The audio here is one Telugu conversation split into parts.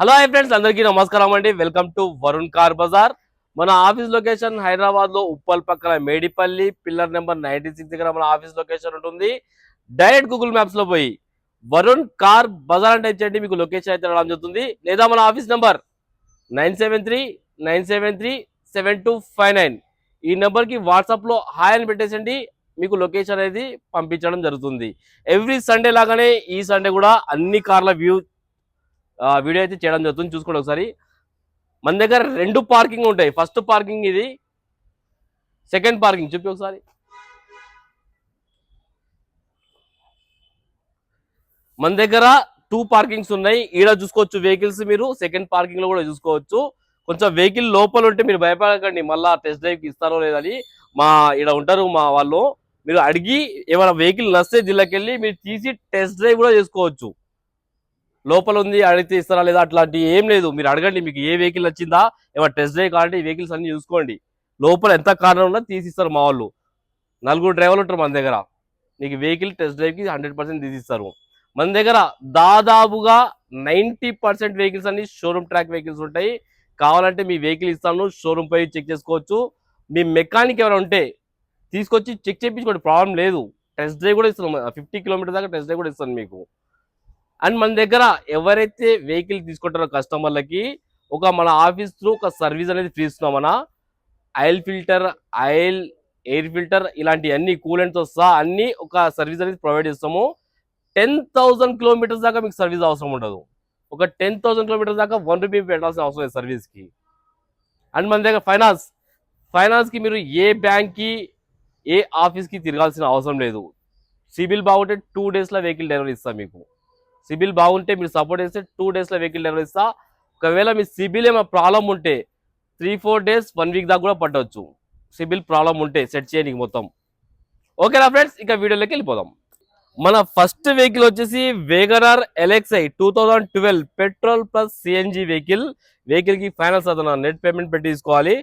హలో హై ఫ్రెండ్స్, అందరికీ నమస్కారం అండి. Welcome to Varun car bazaar. మన ఆఫీస్ లొకేషన్ హైదరాబాద్ లో ఉప్పల్ పక్కన మేడిపల్లి పిల్లర్ నెంబర్ 96 దగ్గర మన ఆఫీస్ లొకేషన్ ఉంటుంది. డైరెక్ట్ గూగుల్ మ్యాప్స్ లో పోయి వరుణ్ కార్ బజార్ అంటే ఇచ్చేయండి, మీకు లొకేషన్ అయితే రావడం జరుగుతుంది. లేదా మన ఆఫీస్ నెంబర్ 9739737259 ఈ నెంబర్ కి వాట్సాప్ లో హాయ్ అని పెట్టేసండి, మీకు లొకేషన్ అనేది పంపించడం జరుగుతుంది. ఎవ్రీ సండే లాగానే ఈ సండే కూడా అన్ని కార్ల వీడియో అయితే చేయడం జరుగుతుంది. చూసుకోండి ఒకసారి. మన దగ్గర 2 పార్కింగ్ ఉంటాయి. ఫస్ట్ పార్కింగ్ ఇది, సెకండ్ పార్కింగ్ చూపి ఒకసారి. మన దగ్గర 2 పార్కింగ్స్ ఉన్నాయి. ఈడ చూసుకోవచ్చు వెహికల్స్, మీరు సెకండ్ పార్కింగ్ లో కూడా చూసుకోవచ్చు. కొంచెం వెహికల్ లోపల ఉంటే మీరు భయపడకండి, మళ్ళా టెస్ట్ డ్రైవ్ కి ఇస్తారో లేదని. మా ఈడ ఉంటారు మా వాళ్ళు, మీరు అడిగి ఏమైనా వెహికల్ నస్తే జిల్లాకెళ్ళి మీరు తీసి టెస్ట్ డ్రైవ్ కూడా చేసుకోవచ్చు. లోపల ఉంది అడిగితే ఇస్తారా లేదా అట్లాంటి ఏం లేదు, మీరు అడగండి. మీకు ఏ వెహికల్ నచ్చిందా, ఏమైనా టెస్ట్ డ్రైవ్ కావాలంటే ఈ వెహికల్స్ అన్ని చూసుకోండి. లోపల ఎంత కారణం ఉన్నా తీసిస్తారు మా వాళ్ళు. 4 డ్రైవర్లు ఉంటారు మన దగ్గర. మీకు వెహికల్ టెస్ట్ డ్రైవ్ కి 100% తీసిస్తారు. మన దగ్గర దాదాపుగా 90% వెహికల్స్ అన్ని షోరూమ్ ట్రాక్ వెహికల్స్ ఉంటాయి. కావాలంటే మీ వెహికల్ ఇస్తాను, షోరూమ్ పై చెక్ చేసుకోవచ్చు. మీ మెకానిక్ ఎవరైనా ఉంటే తీసుకొచ్చి చెక్ చేయించుకోండి, ప్రాబ్లం లేదు. టెస్ట్ డ్రైవ్ కూడా ఇస్తాను, 50 కిలోమీటర్ దాకా టెస్ట్ డ్రైవ్ కూడా ఇస్తాను మీకు. అండ్ మన దగ్గర ఎవరైతే వెహికల్ తీసుకుంటారో కస్టమర్లకి మన ఆఫీస్ త్రూ ఒక సర్వీస్ అనేది ఫ్రీ ఇస్తున్నామన్నా. ఆయిల్ ఫిల్టర్, ఎయిర్ ఫిల్టర్ ఇలాంటి అన్ని కూలెంట్తో సహా అన్ని ఒక సర్వీస్ అనేది ప్రొవైడ్ చేస్తాము. 10,000 కిలోమీటర్స్ దాకా మీకు సర్వీస్ అవసరం ఉండదు. ఒక 10,000 కిలోమీటర్స్ దాకా 1 రూపీ పెట్టాల్సిన అవసరం లేదు సర్వీస్కి. అండ్ మన దగ్గర ఫైనాన్స్కి మీరు ఏ బ్యాంక్కి ఏ ఆఫీస్కి తిరగాల్సిన అవసరం లేదు. సిబిల్ బాగుంటే 2 డేస్లో వెహికల్ డెలివరీ ఇస్తాం మీకు. సిబిల్ బాగుంటే మీరు సపోర్ట్ చేస్తే 2 డేస్లో వెహికల్ డెలివరీ ఇస్తా. ఒకవేళ మీ సిబిల్ ఏమైనా ప్రాబ్లం ఉంటే 3-4 డేస్ 1 వీక్ దాకా కూడా పట్టవచ్చు. సిబిల్ ప్రాబ్లం ఉంటే సెట్ చేయడానికి మొత్తం. ఓకేనా ఫ్రెండ్స్, ఇక వీడియోలోకి వెళ్ళిపోదాం. మన ఫస్ట్ వెహికల్ వచ్చేసి Wagon R LXi 2012 petrol plus CNG vehicle కి ఫైనాన్స్ అదన నెట్ పేమెంట్ పెట్టి తీసుకోవాలి.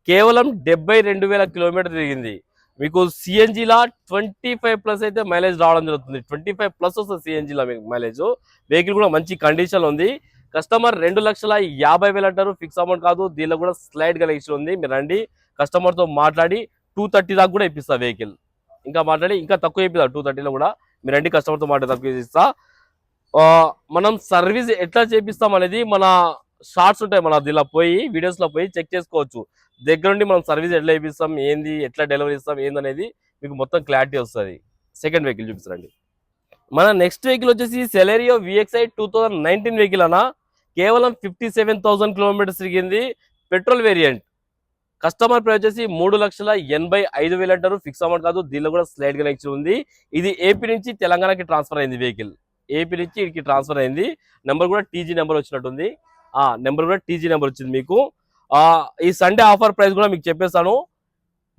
కేవలం 72,000 కిలోమీటర్ తిరిగింది. మీకు సిఎన్జిలా 25+ అయితే మైలేజ్ రావడం జరుగుతుంది. 25+ వస్తుంది సిఎన్జిలా మీకు మైలేజ్. వెహికల్ కూడా మంచి కండిషన్ ఉంది. కస్టమర్ 2,50,000 అంటారు, ఫిక్స్ అమౌంట్ కాదు. దీనిలో కూడా స్లైడ్ కలెక్షన్ ఉంది. మీరు రండి, కస్టమర్తో మాట్లాడి 230 దాకా కూడా ఇప్పిస్తా వెహికల్. ఇంకా మాట్లాడి ఇంకా తక్కువ ఇప్పిస్తా 230లో కూడా. మీరు రండి, కస్టమర్తో మాట్లాడి తక్కువ ఇస్తా. మనం సర్వీస్ ఎట్లా చేపిస్తాం అనేది మన షార్ట్స్ ఉంటాయి, మన దీనిలో పోయి వీడియోస్లో పోయి చెక్ చేసుకోవచ్చు. దగ్గరుండి మనం సర్వీస్ ఎట్లా ఇప్పిస్తాం, ఏంది, ఎట్లా డెలివరీ ఇస్తాం ఏందనేది మీకు మొత్తం క్లారిటీ వస్తుంది. సెకండ్ వెహికల్ చూపిస్తారండి. మన నెక్స్ట్ వెహికల్ వచ్చేసి సెలెరియో విఎక్స్ఐ 2019 వెహికల్ అన్న. కేవలం 57,000 కిలోమీటర్స్ తిరిగింది. Petrol variant. కస్టమర్ ప్రైస్ వచ్చేసి 3,85,000 అంటారు, ఫిక్స్ అమౌంట్ కాదు. దీనిలో కూడా స్లైడ్ కనెక్షన్ ఉంది. ఇది ఏపీ నుంచి తెలంగాణకి ట్రాన్స్ఫర్ అయింది వెహికల్. ఏపీ నుంచి ఇక్కడికి ట్రాన్స్ఫర్ అయింది. నెంబర్ కూడా టీజీ నెంబర్ వచ్చినట్టుంది. నెంబర్ కూడా టీజీ నెంబర్ వచ్చింది మీకు. ఈ సండే ఆఫర్ ప్రైస్ కూడా మీకు చెప్పేస్తాను.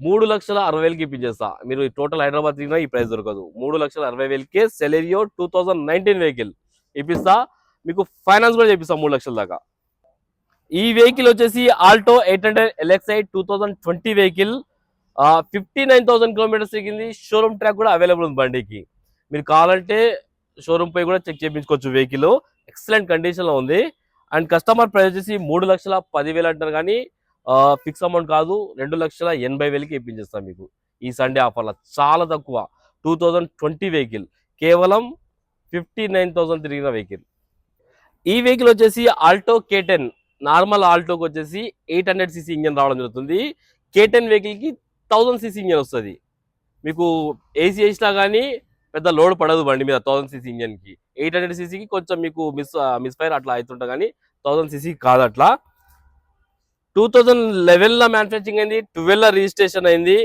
3,60,000కి ఇప్పించేస్తా. మీరు టోటల్ హైదరాబాద్ తిరిగినా ఈ ప్రైస్ దొరకదు. 3,60,000కే సెలెరియో 2019 వెహికల్ ఇప్పిస్తా. మీకు ఫైనాన్స్ కూడా చేపిస్తా 3 లక్షల దాకా. ఈ వెహికల్ వచ్చేసి ఆల్టో 800 ఎల్ఎక్స్ఐ 2020 వెహికల్. 59,000 కిలోమీటర్స్ తిరిగింది. షోరూమ్ ట్రాక్ కూడా అవైలబుల్ ఉంది బండికి. మీరు కావాలంటే షోరూమ్ పై కూడా చెక్ చేయించుకోవచ్చు. వెహికల్ ఎక్సలెంట్ కండిషన్ లో ఉంది. అండ్ కస్టమర్ ప్రైస్ వచ్చేసి 3,10,000 అంటారు, కానీ ఫిక్స్ అమౌంట్ కాదు. 2,80,000కి ఇప్పించేస్తాం మీకు ఈ సండే ఆఫర్లో. చాలా తక్కువ. 2020 వెహికల్, కేవలం 59,000 తిరిగిన వెహికల్. ఈ వెహికల్ వచ్చేసి ఆల్టో K10. నార్మల్ ఆల్టోకి వచ్చేసి 800cc ఇంజన్ రావడం జరుగుతుంది. K10 వెహికల్కి 1000cc ఇంజన్ వస్తుంది. మీకు ఏసీ వేసినా కానీ పెద్ద లోడ్ పడదు బండి మీద 1000cc ఇంజన్కి. 800ccకి కొంచెం మీకు మిస్ఫైర్ అట్లా అవుతుంటా, కానీ 1000cc కాదు అట్లా. 2011లో మ్యానుఫ్యాక్చరింగ్ అయింది, 12లో రిజిస్ట్రేషన్ అయింది.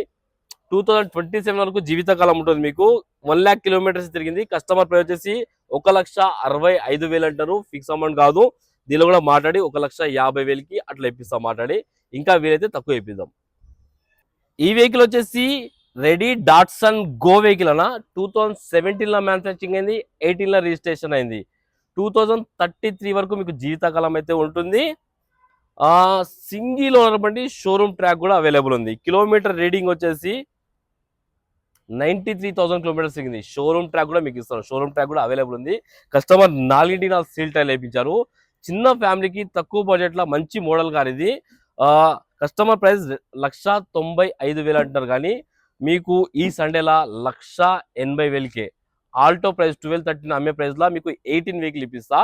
2027 వరకు జీవితకాలం ఉంటుంది మీకు. 1 lakh కిలోమీటర్స్ తిరిగింది. కస్టమర్ ప్రైస్ వచ్చేసి 1,65,000 అంటారు, ఫిక్స్ అమౌంట్ కాదు. దీనిలో కూడా మాట్లాడి 1,50,000కి అట్లా ఇప్పిస్తాం మాట్లాడి. ఇంకా వీలైతే తక్కువ ఇప్పిద్దాం. ఈ వెహికల్ వచ్చేసి రెడీ డాట్సన్ గో వెహికల్ అన్న. 2017లో మ్యానుఫ్యాక్చరింగ్ అయింది, 18లో రిజిస్ట్రేషన్ అయింది. 2033 వరకు మీకు జీవితకాలం అయితే ఉంటుంది. సింగిల్ ఓనర్ బండి, షోరూమ్ ట్రాక్ కూడా అవైలబుల్ ఉంది. కిలోమీటర్ రీడింగ్ వచ్చేసి 93,000 కిలోమీటర్స్ తిరిగింది. షోరూమ్ ట్రాక్ కూడా మీకు ఇస్తాను. షోరూమ్ ట్రాక్ కూడా అవైలబుల్ ఉంది. కస్టమర్ 4 సీల్ టైర్ వేయించారు. చిన్న ఫ్యామిలీకి తక్కువ బడ్జెట్ లో మంచి మోడల్ కార్ ఇది. కస్టమర్ ప్రైస్ 1,95,000 అంటారు, కానీ మీకు ఈ సండేలా 1,80,000కే ఆల్టో ప్రైస్ 12-13 అమ్మే ప్రైస్ లా మీకు 18 వెహికల్ ఇప్పిస్తా.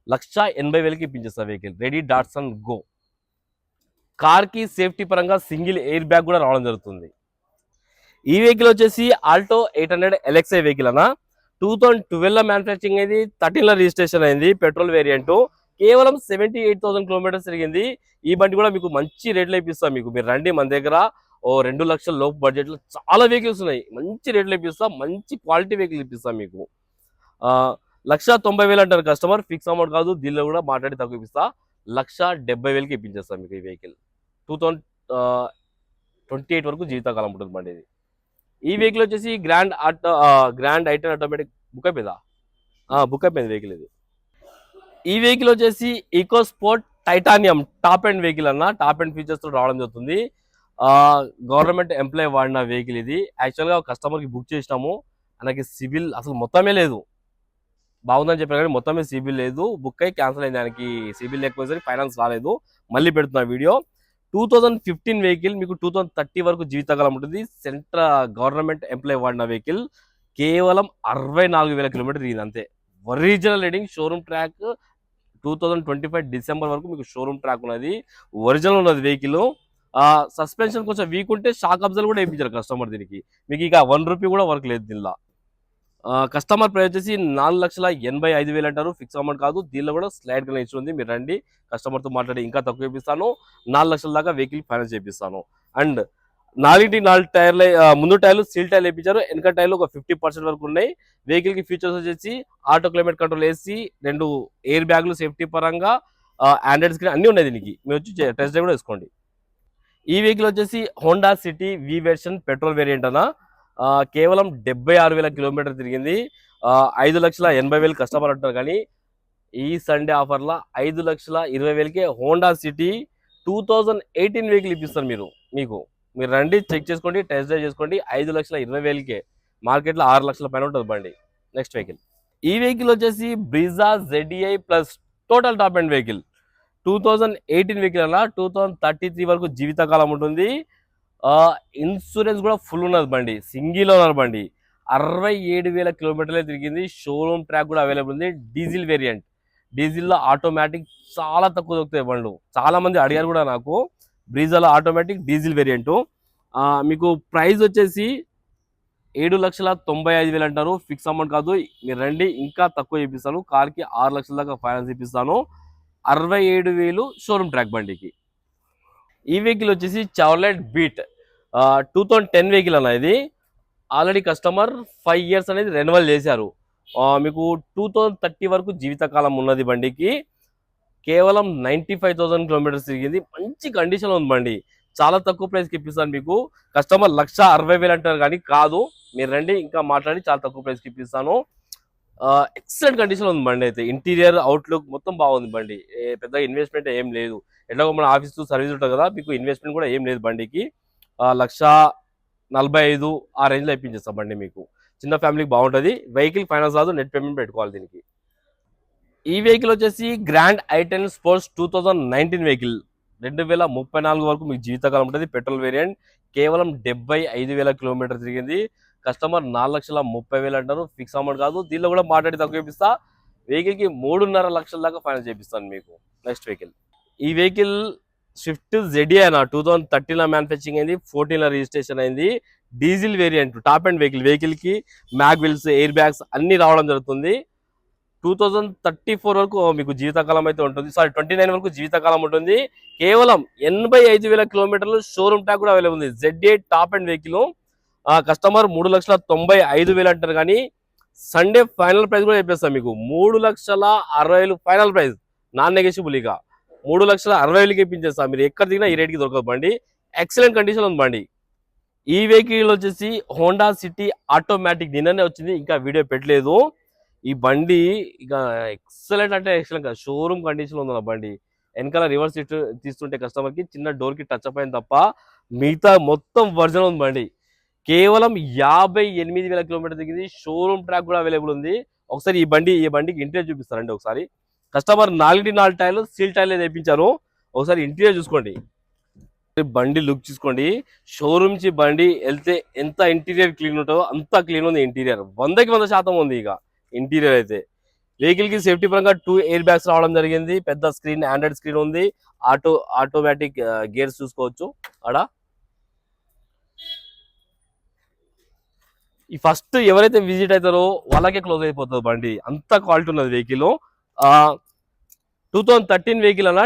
1,80,000కి ఇప్పించేస్తా vehicle. Ready Datsun go. Car కి సేఫ్టీ పరంగా సింగిల్ ఎయిర్ బ్యాగ్ కూడా రావడం జరుగుతుంది. ఈ వెహికల్ వచ్చేసి ఆల్టో 800 LXI వెహికల్ అన్న. 2012 మ్యానుఫ్యాక్చరింగ్ అయింది, 13 రిజిస్ట్రేషన్ అయింది. Petrol variant. కేవలం 78,000 కిలోమీటర్స్ తిరిగింది. ఈ బండి కూడా మీకు మంచి రేట్లో ఇప్పిస్తాం. మీరు రండి, మన దగ్గర 2 లక్షల లోపు బడ్జెట్ లో చాలా వెహికల్స్ ఉన్నాయి. మంచి రేట్లో ఇప్పిస్తాం, మంచి క్వాలిటీ వెహికల్ ఇప్పిస్తాం మీకు. 1,90,000 అంటారు కస్టమర్, ఫిక్స్ అమౌంట్ కాదు, దీనిలో కూడా మాట్లాడి తక్కువ ఇప్పిస్తా. 1,70,000కి ఇప్పించేస్తాం మీకు ఈ వెహికల్. 2028 వరకు జీవితకాలం ఉంటుంది బండి ఇది. ఈ వెహికల్ వచ్చేసి గ్రాండ్ ఐటెన్ ఆటోమేటిక్ బుక్ అయిపోయిందా? బుక్ అయిపోయింది వెహికల్ ఇది. ఈ వెహికల్ వచ్చేసి EcoSport titanium top end vehicle అన్న. టాప్ అండ్ ఫీచర్స్ తో రావడం జరుగుతుంది. గవర్నమెంట్ ఎంప్లాయ్ వాడిన వెహికల్ ఇది. యాక్చువల్ గా కస్టమర్ కి బుక్ చేసినాము, మనకి సిబిల్ అసలు మొత్తమే లేదు. బాగుందని చెప్పారు కానీ మొత్తమే సిబిల్ లేదు. బుక్ అయి క్యాన్సిల్ అయింది. దానికి సిబిల్ లేకపోతే ఫైనాన్స్ రాలేదు. మళ్ళీ పెడుతున్నా వీడియో. 2015 వెహికల్, మీకు 2030 వరకు జీవితకాలం ఉంటుంది. గవర్నమెంట్ ఎంప్లాయ్ వాడిన వెహికల్. కేవలం 64,000 కిలోమీటర్ తిరిగింది అంతే. Original reading, showroom track. 2025 December వరకు మీకు షోరూమ్ ట్రాక్ ఉన్నది, ఒరిజినల్ ఉన్నది వెహికల్. సస్పెన్షన్ కొంచెం వీక్ ఉంటే షాక్ అబ్జర్వ్ కూడా వేయించారు కస్టమర్ దీనికి. మీకు ఇక 1 రూపీ కూడా వర్క్ లేదు దీనిలో. కస్టమర్ ప్రైస్ వచ్చేసి 4,85,000 అంటారు, ఫిక్స్ అమౌంట్ కాదు. దీనిలో కూడా స్లైడ్ కనెక్షన్ ఉంది. మీరు రండి, కస్టమర్తో మాట్లాడి ఇంకా తక్కువ ఇప్పిస్తాను. 4 లక్షల దాకా వెహికల్ ఫైనాన్స్ చేపిస్తాను. అండ్ 4 టైర్లు, ముందు టైర్లు సీల్ టైర్లు వేయించారు, వెనక టైర్లు ఒక 50% వరకు ఉన్నాయి. వెహికల్ కి ఫీచర్స్ వచ్చేసి auto climate control AC, 2 air బ్యాగులు సేఫ్టీ పరంగా, ఆండ్రాయిడ్ స్క్రీన్ అన్ని ఉన్నాయి దీనికి. మీరు వచ్చి టెస్ట్ డ్రైవ్ కూడా వేసుకోండి. ఈ వెహికల్ వచ్చేసి హోండా సిటీ వి వెర్షన్ పెట్రోల్ వేరియంట్ అన్న. కేవలం 76,000 కిలోమీటర్ తిరిగింది. 5,80,000 కస్టమర్ అంటారు, కానీ ఈ సండే ఆఫర్లో 5,20,000కే హోండా సిటీ 2018 వెహికల్ ఇప్పిస్తారు మీరు రండి, చెక్ చేసుకోండి, టెస్ట్ డ్రైవ్ చేసుకోండి. 5,20,000కే. మార్కెట్లో 6 లక్షల పైన ఉంటుంది బండి. Next vehicle. ఈ వెహికల్ వచ్చేసి Brezza ZDI plus total top end vehicle. 2018 vehicle అలా 2033 వరకు జీవితకాలం ఉంటుంది. ఇన్సూరెన్స్ కూడా ఫుల్ ఉన్నది బండి. సింగిల్ ఓనర్ బండి. 67,000 కిలోమీటర్లే తిరిగింది. షోరూమ్ ట్రాక్ కూడా అవైలబుల్ ఉంది. Diesel variant. డీజిల్లో ఆటోమేటిక్ చాలా తక్కువ దొరుకుతాయి బండ్లు. చాలా మంది అడిగారు కూడా నాకు. బ్రీజాలో ఆటోమేటిక్ డీజిల్ వేరియంట్. మీకు ప్రైస్ వచ్చేసి 7,95,000 అంటారు, ఫిక్స్ అమౌంట్ కాదు. మీరు రండి, ఇంకా తక్కువ ఇప్పిస్తాను. కార్కి 6 లక్షల దాకా ఫైనాన్స్ ఇప్పిస్తాను. 67,000 షోరూమ్ ట్రాక్ బండికి. ఈ వెహికల్ వచ్చేసి చవర్లెట్ బీట్ 2010 వెహికల్ అన్న. ఇది ఆల్రెడీ కస్టమర్ 5 ఇయర్స్ అనేది రెన్యువల్ చేశారు. మీకు 2030 వరకు జీవితకాలం ఉన్నది బండికి. కేవలం 95,000 కిలోమీటర్స్ తిరిగింది. మంచి కండిషన్ ఉంది బండి. చాలా తక్కువ ప్రైస్కి ఇప్పిస్తాను మీకు. కస్టమర్ 1,60,000 అంటారు, కానీ కాదు. మీరు రండి, ఇంకా మాట్లాడి చాలా తక్కువ ప్రైస్కి ఇప్పిస్తాను. ఎక్సలెంట్ కండిషన్ ఉంది బండి అయితే. ఇంటీరియర్, అవుట్లుక్ మొత్తం బాగుంది బండి. పెద్ద ఇన్వెస్ట్మెంట్ ఏం లేదు. ఎట్లాగో మన ఆఫీస్ సర్వీస్ ఉంటుంది కదా, మీకు ఇన్వెస్ట్మెంట్ కూడా ఏం లేదు బండికి. 1,45,000 ఆ రేంజ్లో ఇప్పించేస్తాం బండి మీకు. చిన్న ఫ్యామిలీకి బాగుంటుంది. వెహికల్ ఫైనాన్స్ రాదు, నెట్ పేమెంట్ పెట్టుకోవాలి దీనికి. ఈ వెహికల్ వచ్చేసి గ్రాండ్ ఐటెన్ స్పోర్ట్స్ 2019 వెహికల్. 2034 వరకు మీకు జీవితకాలం ఉంటుంది. Petrol variant. కేవలం 75,000 కిలోమీటర్ తిరిగింది. కస్టమర్ 4,30,000 అంటారు, ఫిక్స్ అమౌంట్ కాదు. దీనిలో కూడా మాట్లాడి తక్కువ ఇప్పిస్తా. వెహికల్కి 3.5 లక్షల దాకా ఫైనాన్స్ చేపిస్తాను మీకు. Next vehicle. ఈ వెహికల్ స్విఫ్ట్ ZDI అన్న. 2013 మ్యానుఫ్యాక్చరింగ్ అయింది, 14 రిజిస్ట్రేషన్ అయింది. డీజిల్ వేరియంట్, టాప్ అండ్ వెహికల్కి మ్యాగ్ వీల్స్, ఎయిర్ బ్యాగ్స్ అన్ని రావడం జరుగుతుంది. 2034 వరకు మీకు జీవితకాలం అయితే ఉంటుంది. 29 వరకు జీవితకాలం ఉంటుంది. కేవలం 85,000 కిలోమీటర్లు షోరూమ్ ట్యాగ్ కూడా అవైలబుల్ ఉంది. ZDI top end vehicle. Customer 3,95,000 అంటారు, కానీ సండే ఫైనల్ ప్రైస్ కూడా చెప్పేస్తాం మీకు. 3,60,000 ఫైనల్ ప్రైస్, నాన్ నెగోషియబుల్. ఇక 3,60,000కి ఇప్పించేస్తాం. మీరు ఎక్కడ దిగినా ఈ రేట్కి దొరకదు బండి. ఎక్సలెంట్ కండిషన్ ఉంది బండి. ఈ వెహికల్ వచ్చేసి హోండా సిటీ ఆటోమేటిక్. నిన్ననే వచ్చింది, ఇంకా వీడియో పెట్టలేదు. ఈ బండి ఇక ఎక్సలెంట్ అంటే ఎక్సలెంట్. షోరూమ్ కండిషన్ ఉంది బండి. వెనకాల రివర్స్ సీట్ తీస్తుంటే కస్టమర్ కి చిన్న డోర్ కి టచ్ అప్ అయింది తప్ప మిగతా మొత్తం వర్జన్ ఉంది బండి. కేవలం 58,000 కిలోమీటర్ దిగింది. షోరూమ్ ట్రాక్ కూడా అవైలబుల్ ఉంది. ఒకసారి ఈ బండికి ఇంటీరియర్ చూపిస్తారండి ఒకసారి. కస్టమర్ 4 టైర్లు స్టీల్ టైర్లు తెప్పించారు. ఒకసారి ఇంటీరియర్ చూసుకోండి, బండి లుక్ చూసుకోండి. షోరూమ్ నుంచి బండి వెళ్తే ఎంత ఇంటీరియర్ క్లీన్ ఉంటుందో అంత క్లీన్ ఉంది ఇంటీరియర్. 100% ఉంది ఇక ఇంటీరియర్ అయితే. వెహికల్ కి సేఫ్టీ పరంగా 2 ఎయిర్ బ్యాగ్స్ రావడం జరిగింది. పెద్ద స్క్రీన్, ఆండ్రాయిడ్ స్క్రీన్ ఉంది. ఆటోమేటిక్ గేర్స్ చూసుకోవచ్చు. ఆడ ఈ ఫస్ట్ ఎవరైతే విజిట్ అవుతారో వాళ్ళకే క్లోజ్ అయిపోతుంది బండి, అంత క్వాలిటీ ఉన్నది వెహికల్. 2013 వెహికల్ అన్న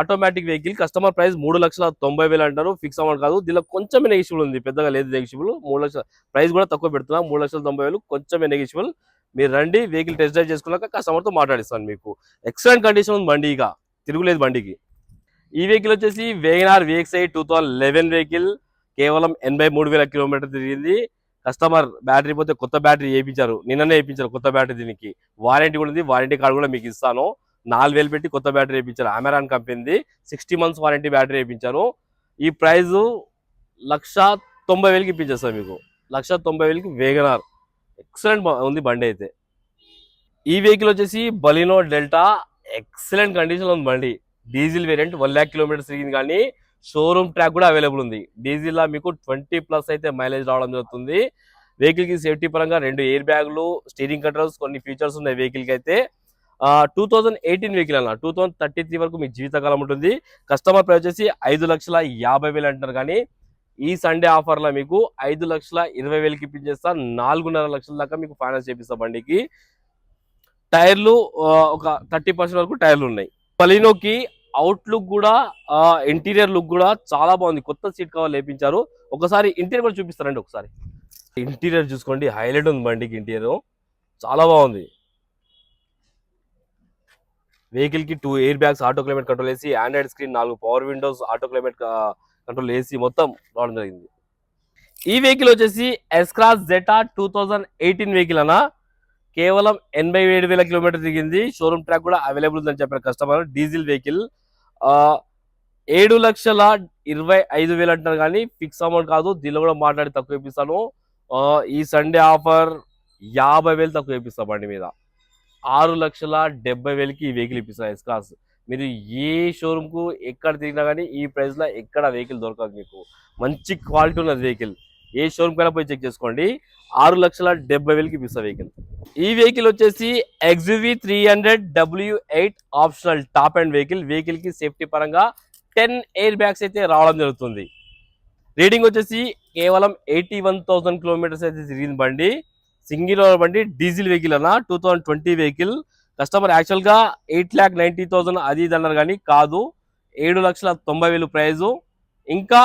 ఆటోమేటిక్ వెహికల్. కస్టమర్ ప్రైస్ 3,90,000 అంటారు. ఫిక్స్ అమౌంట్ కాదు, దీనిలో కొంచెం నెగిషిబుల్ ఉంది, పెద్దగా లేదు నెగిషిబుల్. 3 లక్షల ప్రైస్ కూడా తక్కువ పెడుతున్నా, 3,90,000 కొంచెమే నెగిషిబుల్. మీరు రండి, వెహికల్ టెస్ట్ డ్రైవ్ చేసుకున్నాక కస్టమర్తో మాట్లాడిస్తాను మీకు. ఎక్సలెంట్ కండిషన్ ఉంది బండి, ఇక తిరుగులేదు బండికి. ఈ వెహికల్ వచ్చేసి వేగనార్ VXi 2011 వెహికల్. కేవలం 83,000 కిలోమీటర్ తిరిగింది. కస్టమర్ బ్యాటరీ పోతే కొత్త బ్యాటరీ వేయించారు, నిన్ననే వేయించారు కొత్త బ్యాటరీ. దీనికి వారంటీ కూడా ఉంది, వారంటీ కార్డు కూడా మీకు ఇస్తాను. 4,000 పెట్టి కొత్త బ్యాటరీ వేయించారు, అమెరాన్ కంపెనీది. 60 months వారంటీ బ్యాటరీ వేయించారు. ఈ ప్రైస్ 1,90,000కి ఇప్పించేస్తాను మీకు. 1,90,000కి వేగనార్ ఎక్సలెంట్ ఉంది బండి అయితే. ఈ వెహికల్ వచ్చేసి బలినో డెల్టా. ఎక్సలెంట్ కండిషన్ ఉంది బండి. డీజిల్ వేరియంట్, 1,00,000 కిలోమీటర్స్ తిరిగింది, కానీ షోరూమ్ ట్రాక్ కూడా అవైలబుల్ ఉంది. డీజిల్ లా మీకు 20+ అయితే మైలేజ్ రావడం జరుగుతుంది. వెహికల్ కి సేఫ్టీ పరంగా 2 ఎయిర్ బ్యాగులు, స్టీరింగ్ కంట్రోల్స్, కొన్ని ఫీచర్స్ ఉన్నాయి వెహికల్ కి అయితే. 2018 వెహికల్ అన్న 2033 వరకు మీకు జీవితకాలం ఉంటుంది. కస్టమర్ ప్రైస్ వచ్చేసి 5,50,000 అంటున్నారు, కానీ ఈ సండే ఆఫర్ లో మీకు 5,20,000కి ఇప్పించేస్తా. 4.5 లక్షల దాకా మీకు ఫైనాన్స్ చేపిస్తా బండికి. టైర్లు ఒక 30% వరకు టైర్లు ఉన్నాయి. బలినోకి అవుట్ లుక్ కూడా, ఇంటీరియర్ లుక్ కూడా చాలా బాగుంది. కొత్త సీట్ కవర్ లేపించారు. ఒకసారి ఇంటీరియర్ కూడా చూపిస్తారండి. ఒకసారి ఇంటీరియర్ చూసుకోండి, హైలైట్ ఉంది బండికి. ఇంటీరియర్ చాలా బాగుంది. వెహికల్ కి 2 air bags, auto climate control AC, Android screen, 4 power Windows, auto climate control AC మొత్తం రావడం జరిగింది. ఈ వెహికల్ వచ్చేసి ఎస్క్రాస్ జెటా 2018 వెహికల్ అన్న. కేవలం 87,000 కిలోమీటర్ తిరిగింది. షోరూమ్ ట్రాక్ కూడా అవైలబుల్ ఉందని చెప్పారు కస్టమర్. Diesel vehicle. 7,25,000 అంటారు, కానీ ఫిక్స్ అమౌంట్ కాదు, దీనిలో కూడా మాట్లాడి తక్కువ ఇప్పిస్తాను. ఈ సండే ఆఫర్ 50,000 తక్కువ ఇప్పిస్తా బండి మీద. 6,70,000కి ఈ వెహికల్ ఇప్పిస్తా ఎస్క్రాస్. మీరు ఏ షోరూమ్ కు ఎక్కడ తిరిగినా కానీ ఈ ప్రైస్ లో ఎక్కడ వెహికల్ దొరకదు మీకు. మంచి క్వాలిటీ ఉన్నది వెహికల్. ఏ షోరూమ్ కైనా పోయి చెక్ చేసుకోండి. 6,70,000కి ఇప్పిస్తా వెహికల్. ఈ వెహికల్ వచ్చేసి XUV 300 W8 optional top end vehicle. Vehicle కి సేఫ్టీ పరంగా 10 ఎయిర్ బ్యాగ్స్ అయితే రావడం జరుగుతుంది. రీడింగ్ వచ్చేసి కేవలం 81,000 కిలోమీటర్స్ అయితే తిరిగింది బండి. సింగిల్ ఓనర్ బండి, డీజిల్ వెహికల్ అన్న. 2020 వెహికల్. కస్టమర్ యాక్చువల్ గా 8,90,000 అది ఇది అన్నారు, కానీ కాదు, 7,90,000 ప్రైజ్. ఇంకా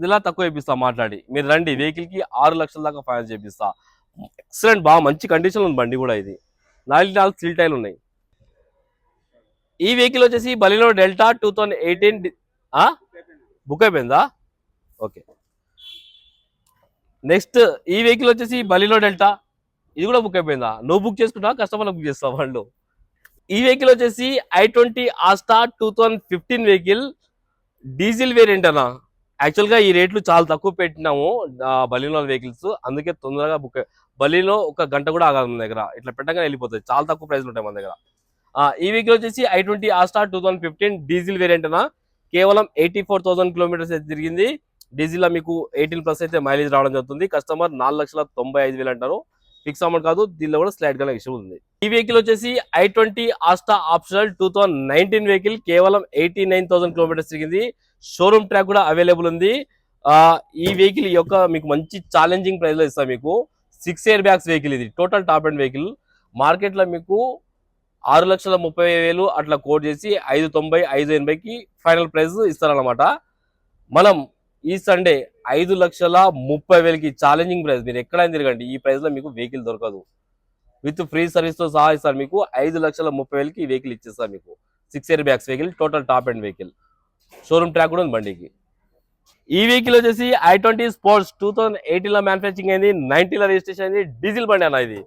ఇలా తక్కువ ఇప్పిస్తా మాట్లాడి. మీరు రండి, వెహికల్ కి 6 లక్షల దాకా ఫైనాన్స్ చేపిస్తా. ఎక్సలెంట్, బాగా మంచి కండిషన్ ఉంది బండి కూడా. ఇది 4 స్టీల్ టైర్లు ఉన్నాయి. ఈ వెహికల్ వచ్చేసి బలినో డెల్టా 2018. బుక్ అయిపోయిందా? ఓకే. నెక్స్ట్ ఈ వెహికల్ వచ్చేసి బలినో డెల్టా. ఇది కూడా బుక్ అయిపోయిందా? నువ్వు బుక్ చేసుకుంటా, కస్టమర్ బుక్ చేస్తావు వాళ్ళు. ఈ వెహికల్ వచ్చేసి i20 Asta 2015 vehicle. Diesel variant అన్న. యాక్చువల్ గా ఈ రేట్లు చాలా తక్కువ పెట్టినాము బలినో వెహికల్స్, అందుకే తొందరగా బుక్. బలినో ఒక గంట కూడా ఆగాలి మన దగ్గర, ఇట్లా పెట్టగానే వెళ్ళిపోతుంది. చాలా తక్కువ ప్రైస్లు ఉంటాయి మన దగ్గర. ఈ వెహికల్ వచ్చేసి i20 ఆస్టా 2015 డీజిల్ వేరియంట్ అన్న. కేవలం 84,000 కిలోమీటర్స్ అయితే తిరిగింది. డీజిల్ లో మీకు 18+ అయితే మైలేజ్ రావడం జరుగుతుంది. కస్టమర్ 4,95,000 అంటారు, ఫిక్స్ అమౌంట్ కాదు, దీనిలో కూడా స్లైడ్ గా ఇష్యూ ఉంది. ఈ వెహికల్ వచ్చేసి i20 ఆస్టా ఆప్షనల్ 2019 వెహికల్. కేవలం 89,000 కిలోమీటర్స్ తిరిగింది. షోరూమ్ ట్రాక్ కూడా అవైలబుల్ ఉంది. ఈ వెహికల్ యొక్క మీకు మంచి ఛాలెంజింగ్ ప్రైస్ లో ఇస్తాం మీకు. 6 ఎయిర్ బ్యాగ్స్ వెహికల్. ఇది total top end vehicle. Market లో మీకు 6,30,000 అట్లా కోట్ చేసి 5,90, 5,80కి ఫైనల్ ప్రైస్ ఇస్తారనమాట. మనం ఈ సండే 5,30,000కి ఛాలెంజింగ్ ప్రైస్. మీరు ఎక్కడైనా తిరగండి, ఈ ప్రైస్ లో మీకు వెహికల్ దొరకదు. విత్ ఫ్రీ సర్వీస్ తో సహా ఇస్తారు మీకు. 5,30,000కి ఈ వెహికల్ ఇచ్చేస్తారు మీకు. 6 air bags vehicle, total top end vehicle. Showroom track కూడా ఉంది బండికి. ఈ వెహికల్ వచ్చేసి i20 స్పోర్ట్స్ 2018 లో మ్యానుఫ్యాక్చరింగ్ అయింది, 19 లో రిజిస్ట్రేషన్ అయింది. డీజిల్ బండి అన్న ఇది.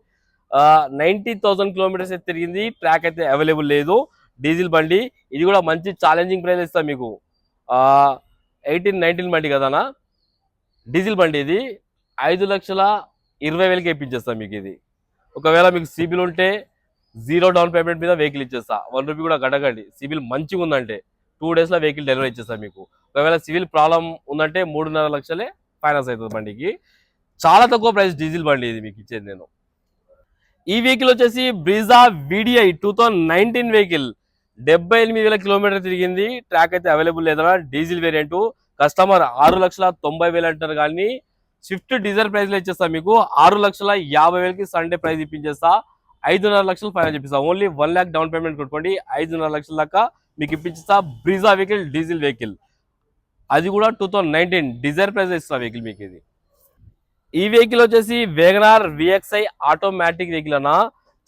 90,000 కిలోమీటర్స్ అయితే తిరిగింది. ట్రాక్ అయితే అవైలబుల్ లేదు. డీజిల్ బండి. ఇది కూడా మంచి ఛాలెంజింగ్ ప్రైస్ ఇస్తాం మీకు. 18-19 బండి కదనా, డీజిల్ బండి. ఇది 5,20,000కి ఇప్పించేస్తాం మీకు. ఇది ఒకవేళ మీకు సిబిల్ ఉంటే జీరో డౌన్ పేమెంట్ మీద వెహికల్ ఇచ్చేస్తా, 1 రూపీ కూడా కట్టకండి. సివిల్ మంచిగా ఉందంటే 2 డేస్ లో వెహికల్ డెలివరీ ఇచ్చేస్తా మీకు. ఒకవేళ సివిల్ ప్రాబ్లం ఉందంటే 3.5 లక్షలే ఫైనాన్స్ అవుతుంది బండికి. చాలా తక్కువ ప్రైస్ డీజిల్ బండి ఇది మీకు ఇచ్చేది నేను. ఈ వెహికల్ వచ్చేసి బ్రీజా VDI 2019 వెహికల్, 78,000 కిలోమీటర్ తిరిగింది. ట్రాక్ అయితే అవైలబుల్ లేదా, డీజిల్ వేరియంట్. కస్టమర్ 6,90,000 అంటారు కానీ స్విఫ్ట్ డీజల్ ప్రైస్ లో ఇచ్చేస్తా మీకు 6,50,000కి సండే ప్రైస్ ఇప్పించేస్తా. 5.5 లక్షలు ఫైనల్ చెప్పిస్తా. ఓన్లీ 1 lakh డౌన్ పేమెంట్ కొట్టుకోండి, 5.5 లక్షల దాకా మీకు ఇప్పించేస్తా. బ్రీజా వెహికల్ డీజిల్ వెహికల్, అది కూడా 2019 డిజైర్ ప్రైస్ ఇస్తా వెహికల్ మీకు ఇది. ఈ వెహికల్ వచ్చేసి వేగనార్ VXI ఆటోమేటిక్ వెహికల్ అన్న,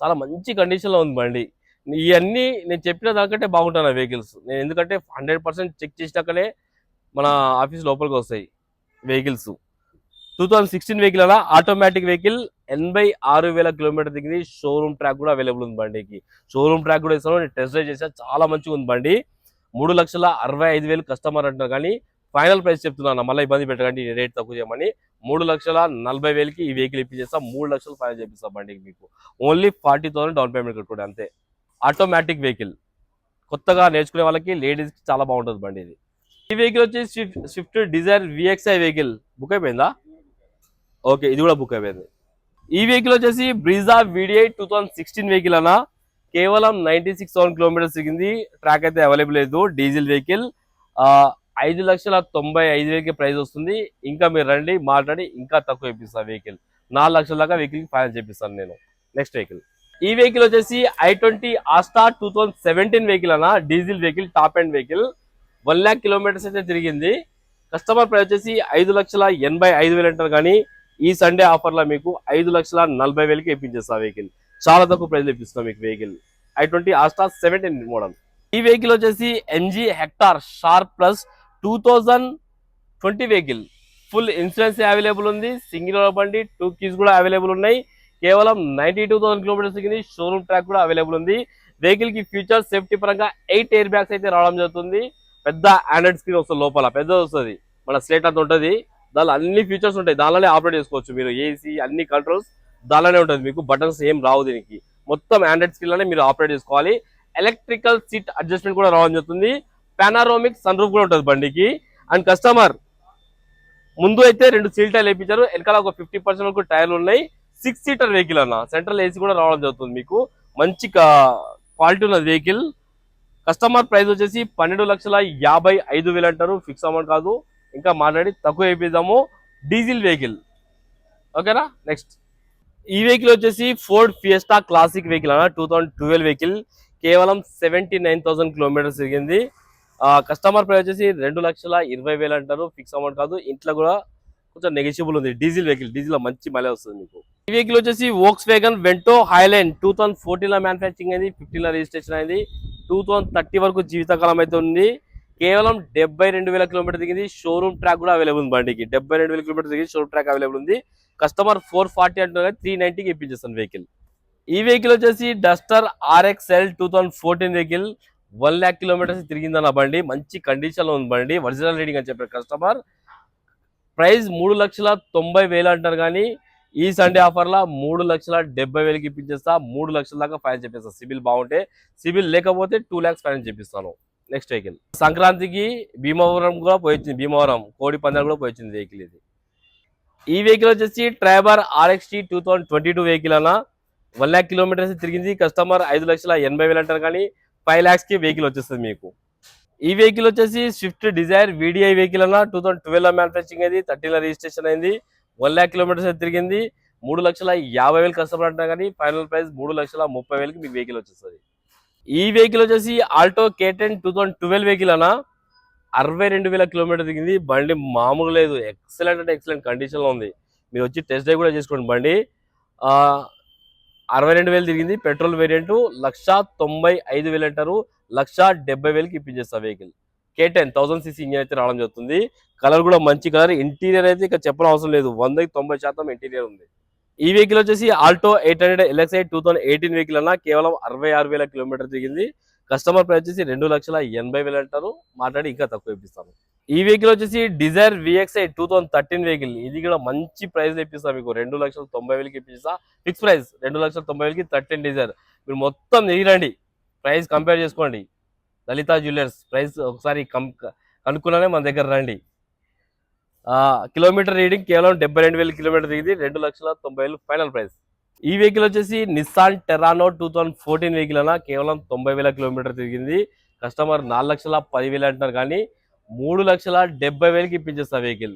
చాలా మంచి కండిషన్ లో ఉంది బండి. ఇవన్నీ నేను చెప్పిన దానికంటే బాగుంటాను వెహికల్స్ నేను, ఎందుకంటే 100% చెక్ చేసినాకనే మన ఆఫీస్ లోపలికి వస్తాయి వెహికల్స్. 2016 వెహికల్ అన్న, ఆటోమేటిక్ వెహికల్, 86,000 కిలోమీటర్ దిగింది. షోరూమ్ ట్రాక్ కూడా అవైలబుల్ ఉంది బండికి. షోరూమ్ ట్రాక్ కూడా ఇస్తాను, నేను టెస్ట్ డ్రైవ్ చేసా, చాలా మంచిగా ఉంది బండి. 3,65,000 కస్టమర్ అంటారు కానీ ఫైనల్ ప్రైస్ చెప్తున్నాను, మళ్ళీ ఇబ్బంది పెట్టకండి రేట్ తక్కువ చేయమని. 3,40,000కి ఈ వెహికల్ ఇప్పించేస్తా. 3 లక్షలు ఫైనల్ చేపిస్తా బండికి మీకు. ఓన్లీ 40,000 డౌన్ పేమెంట్ కట్టుకోండి అంతే. ఆటోమేటిక్ వెహికల్, కొత్తగా నేర్చుకునే వాళ్ళకి, లేడీస్ కి చాలా బాగుంటుంది బండి ఇది. ఈ వెహికల్ వచ్చి Swift Dzire VXI vehicle. Book అయిపోయిందా? ఓకే, ఇది కూడా బుక్ అయిపోయింది. ఈ వెహికల్ వచ్చేసి బ్రీజా VDI 2016 వెహికల్ అన్న, కేవలం 96,000 కిలోమీటర్స్ తిరిగింది. ట్రాక్ అయితే అవైలబుల్ లేదు, డీజిల్ వెహికల్. 5,95,000కి ప్రైస్ వస్తుంది. ఇంకా మీరు రండి, మాట్లాడి ఇంకా తక్కువ ఇప్పిస్తాను వెహికల్. 4 లక్షల దాకా వెహికల్ ఫైనల్ చేపిస్తాను నేను. నెక్స్ట్ వెహికల్, ఈ వెహికల్ వచ్చేసి i20 ఆస్టా 2017 వెహికల్ అన్న, diesel vehicle, top end vehicle. 1 lakh kilometres అయితే తిరిగింది. కస్టమర్ ప్రైస్ వచ్చేసి 5,85,000 అంటారు కానీ ఈ సండే ఆఫర్ లో మీకు 5,40,000కి ఇప్పించేస్తా వెహికల్. చాలా తక్కువ ప్రైస్ ఇప్పిస్తాం మీకు వెహికల్. i20 Asta 17 model. ఈ వెహికల్ వచ్చేసి MG hectare sharp plus 2020 vehicle. Full insurance available ఉంది, సింగిల్ ఓనర్ బండి, 2 keys కూడా అవైలబుల్ ఉన్నాయి. కేవలం 92,000 కిలోమీటర్స్ దిగింది. షోరూమ్ ట్రాక్ కూడా అవైలబుల్ ఉంది. వెహికల్ కి ఫ్యూచర్ సేఫ్టీ పరంగా 8 ఎయిర్ బ్యాగ్స్ అయితే రావడం జరుగుతుంది. పెద్ద ఆండ్రాయిడ్ స్క్రీన్ వస్తుంది, లోపల పెద్దది వస్తుంది, మన స్లేట్ అంతా ఉంటుంది. దానిలో అన్ని ఫీచర్స్ ఉంటాయి, దానిలోనే ఆపరేట్ చేసుకోవచ్చు మీరు. ఏసీ అన్ని కంట్రోల్స్ దానిలోనే ఉంటుంది మీకు. బటన్స్ ఏం రావు దీనికి, మొత్తం ఆండ్రాయిడ్ స్క్రీన్ లోనే మీరు ఆపరేట్ చేసుకోవాలి. ఎలక్ట్రికల్ సీట్ అడ్జస్ట్మెంట్ కూడా రావడం జరుగుతుంది. పానారోమిక్ సన్ రూఫ్ కూడా ఉంటుంది బండికి. అండ్ కస్టమర్ ముందు అయితే 2 సీల్ టైర్లు వేయించారు, వెనకాల ఒక 50% వరకు టైర్లు ఉన్నాయి. 6 సీటర్ వెహికల్ అన్న, సెంట్రల్ ఏసీ కూడా రావడం జరుగుతుంది మీకు. మంచి క్వాలిటీ ఉన్న వెహికల్. కస్టమర్ ప్రైస్ వచ్చేసి 12,55,000 అంటారు, ఫిక్స్ అమౌంట్ కాదు. ఇంకా మాట్లాడి తక్కువ వేపిద్దాము. డీజిల్ వెహికల్, ఓకేనా. నెక్స్ట్, ఈ వెహికల్ వచ్చేసి ఫోర్డ్ ఫియస్టా క్లాసిక్ వెహికల్ అన్న, 2012 వెహికల్. కేవలం 79,000 కిలోమీటర్స్ తిరిగింది. కస్టమర్ ప్రైస్ వచ్చేసి 2,20,000 అంటారు, ఫిక్స్ అమౌంట్ కాదు. ఇంట్లో కూడా కొంచెం నెగిషియబుల్ ఉంది. డీజిల్ వెహికల్, డీజిల్ మంచి మైలేజ్ వస్తుంది మీకు. ఈ వెహికల్ వచ్చేసి వోక్స్ వ్యాగన్ వెంటో హైలైన్ 2014 లో మ్యానుఫ్యాక్చరింగ్ అయింది, 15 లో రిజిస్ట్రేషన్ అయింది. 2030 వరకు జీవితకాలం అయితే ఉంది. కేవలం 72,000 కిలోమీటర్ దిగింది. షోరూమ్ ట్రాక్ కూడా అవైలబుల్ ఉంది బండికి. 72,000 కిలోమీటర్ దిగింది, షోరూమ్ ట్రాక్ అవైలబుల్ ఉంది. కస్టమర్ 440 అంటున్నారు, 390కి ఇప్పించేస్తాను వెహికల్. ఈ వెహికల్ వచ్చేసి Duster RXL 2014 vehicle. 1 lakh kilometres తిరిగిందన్న బండి, మంచి కండిషన్ లో ఉంది బండి, ఒరిజినల్ రీడింగ్ అని చెప్పారు కస్టమర్. ప్రైస్ 3,90,000 అంటారు కానీ ఈ సండే ఆఫర్ లా 3,70,000కి ఇప్పించేస్తా. 3 లక్షల దాకా ఫైన్ చెప్పేస్తా సిబిల్ బాగుంటే. సిబిల్ లేకపోతే 2 lakhs ఫైన్ చెప్పిస్తాను. నెక్స్ట్ వెహికల్, సంక్రాంతికి భీమవరం కూడా పోయింది, భీమవరం కోడి పందాలు కూడా పోయింది వెహికల్ ఇది. ఈ వెహికల్ వచ్చేసి ట్రైబర్ RXT 2022 వెహికల్ అన్న, 1 lakh కిలోమీటర్స్ తిరిగింది. కస్టమర్ 5,80,000 అంటారు కానీ 5 lakhsకి వెహికల్ వచ్చేస్తుంది మీకు. ఈ వెహికల్ వచ్చేసి స్విఫ్ట్ డిజైర్ VDI వెహికల్ అన్న, 2012 లో మ్యానుఫ్యాక్చరింగ్ అయింది, 13 లో రిజిస్ట్రేషన్ అయింది. 1 lakh కిలోమీటర్స్ తిరిగింది. 3,50,000 కస్టమర్ అంటారు కానీ ఫైనల్ ప్రైస్ 3,30,000కి మీకు వెహికల్ వచ్చేస్తుంది. ఈ వెహికల్ వచ్చేసి ఆల్టో K10 2012 వెహికల్ అన్న, 62,000 కిలోమీటర్ దిగింది. బండి మామూలు లేదు, ఎక్సలెంట్ అంటే ఎక్సలెంట్ కండిషన్ లో ఉంది. మీరు వచ్చి టెస్ట్ డ్రైవ్ కూడా చేసుకోండి బండి. 62,000 తిరిగింది. పెట్రోల్ వేరియంట్, 1,95,000 అంటారు, 1,70,000కి ఇప్పించేస్తా వెహికల్. K10 1000cc ఇంజిన్ అయితే రావడం జరుగుతుంది. కలర్ కూడా మంచి కలర్. ఇంటీరియర్ అయితే ఇక చెప్పడం అవసరం లేదు, 100కి 90% ఇంటీరియర్ ఉంది. ఈ వెహికల్ వచ్చేసి ఆల్టో 800 LXi 2018 వెహికల్ అన్న, కేవలం 66,000 కిలోమీటర్ తిరిగింది. కస్టమర్ ప్రైస్ వచ్చేసి 2,80,000 అంటారు, మాట్లాడి ఇంకా తక్కువ ఇప్పిస్తాను. ఈ వెహికల్ వచ్చేసి డిజైర్ విఎక్స్ఐ 2013 వెహికల్. ఇది కూడా మంచి ప్రైస్ ఇప్పిస్తా మీకు. 2,90,000కి ఇప్పిస్తా. ఫిక్స్ ప్రైస్ 2,90,000కి 13 డిజైర్. మీరు మొత్తం దిగిరండి, ప్రైస్ కంపేర్ చేసుకోండి. లలిత జ్యువెలర్స్ ప్రైస్ ఒకసారి కనుక్కున్నానే మన దగ్గర రండి. కిలోమీటర్ రీడింగ్ కేవలం 72,000 కిలోమీటర్ దిగింది. 2,90,000 ఫైనల్ ప్రైస్. ఈ వెహికల్ వచ్చేసి నిస్సాన్ టెరానో 2014 వెహికల్ అన్న, కేవలం 90,000 కిలోమీటర్ తిరిగింది. కస్టమర్ 4,10,000 అంటున్నారు, కానీ 3,70,000కి ఇప్పించేస్తా vehicle.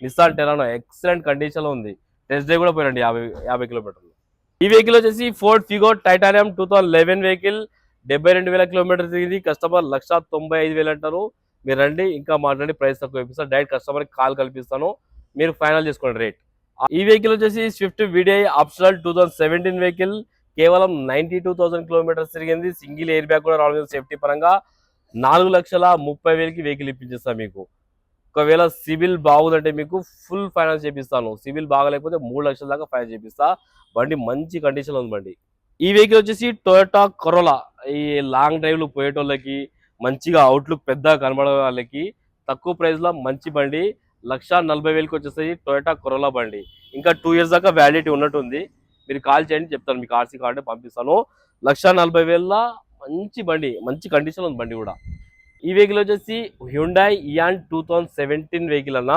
Nissan Terrano excellent condition లో ఉంది. టెస్ట్ డ్రైవ్ కూడా పోయినండి 50 కిలోమీటర్లు. ఈ వెహికల్ వచ్చేసి Ford Figo titanium 2011 vehicle. 72,000 kilometre తిరిగింది. కస్టమర్ 1,95,000 అంటారు. మీరు రండి, ఇంకా మాట్లాడి ప్రైస్ తక్కువ ఇప్పిస్తాను. డైరెక్ట్ కస్టమర్ కాల్ కల్పిస్తాను, మీరు ఫైనల్ చేసుకోండి రేట్. ఈ వెహికల్ వచ్చేసి స్విఫ్ట్ విడిఐ ఆప్షనల్ 2017 వెహికల్. కేవలం 92,000 కిలోమీటర్స్ తిరిగింది. సింగిల్ ఎయిర్ బ్యాగ్ కూడా రావడం సేఫ్టీ పరంగా. 4,30,000కి వెహికల్ ఇప్పించేస్తా మీకు. ఒకవేళ సివిల్ బాగుందంటే మీకు ఫుల్ ఫైనాన్స్ చేపిస్తాను. సివిల్ బాగలేకపోతే 3 లక్షల దాకా ఫైనాన్స్ చేపిస్తా. బండి మంచి కండిషన్ ఉంది బండి. ఈ వెహికల్ వచ్చేసి టొయోటా కరోలా. ఈ లాంగ్ డ్రైవ్లు పోయేటోళ్ళకి, మంచిగా అవుట్లుక్ పెద్దగా కనబడే వాళ్ళకి తక్కువ ప్రైస్ లో మంచి బండి. 1,40,000కి వచ్చేసి టొయోటా కరోలా బండి. ఇంకా 2 years దాకా వ్యాలిడిటీ ఉన్నట్టుంది. మీరు కాల్ చేయండి, చెప్తాను, మీకు ఆర్సీ కార్డు పంపిస్తాను. 1,40,000 మంచి బండి, మంచి కండిషన్ ఉంది బండి కూడా. ఈ వెహికల్ వచ్చేసి హ్యుండాయ్ ఇయాన్ 2017 వెహికల్ అన్న,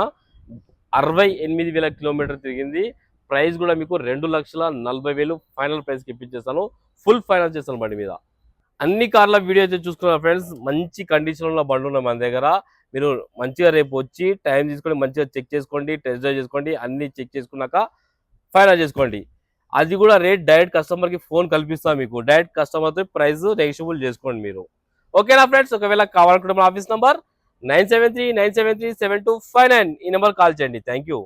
68,000 కిలోమీటర్ తిరిగింది. ప్రైస్ కూడా మీకు 2,40,000 ఫైనల్ ప్రైస్కి ఇప్పించేస్తాను. ఫుల్ ఫైనాన్స్ చేస్తాను బండి మీద. అన్ని కార్ల వీడియో అయితే చూసుకున్నారు ఫ్రెండ్స్. మంచి కండిషన్లో బండి ఉన్నాయి మన దగ్గర. మీరు మంచిగా రేపు వచ్చి టైం తీసుకొని మంచిగా చెక్ చేసుకోండి, టెస్ట్ డ్రైవ్ చేసుకోండి. అన్ని చెక్ చేసుకున్నాక ఫైనల్ చేసుకోండి. అది కూడా రేట్ డైరెక్ట్ కస్టమర్కి ఫోన్ కల్పిస్తాం మీకు. డైరెక్ట్ కస్టమర్తో ప్రైస్ నెగోషియబుల్ చేసుకోండి మీరు. ఓకేనా ఫ్రెండ్స్? ఒకవేళ కావాలనుకుంటే మన ఆఫీస్ నంబర్ 973-973-7259. ఈ నెంబర్ కాల్ చేయండి. Thank you.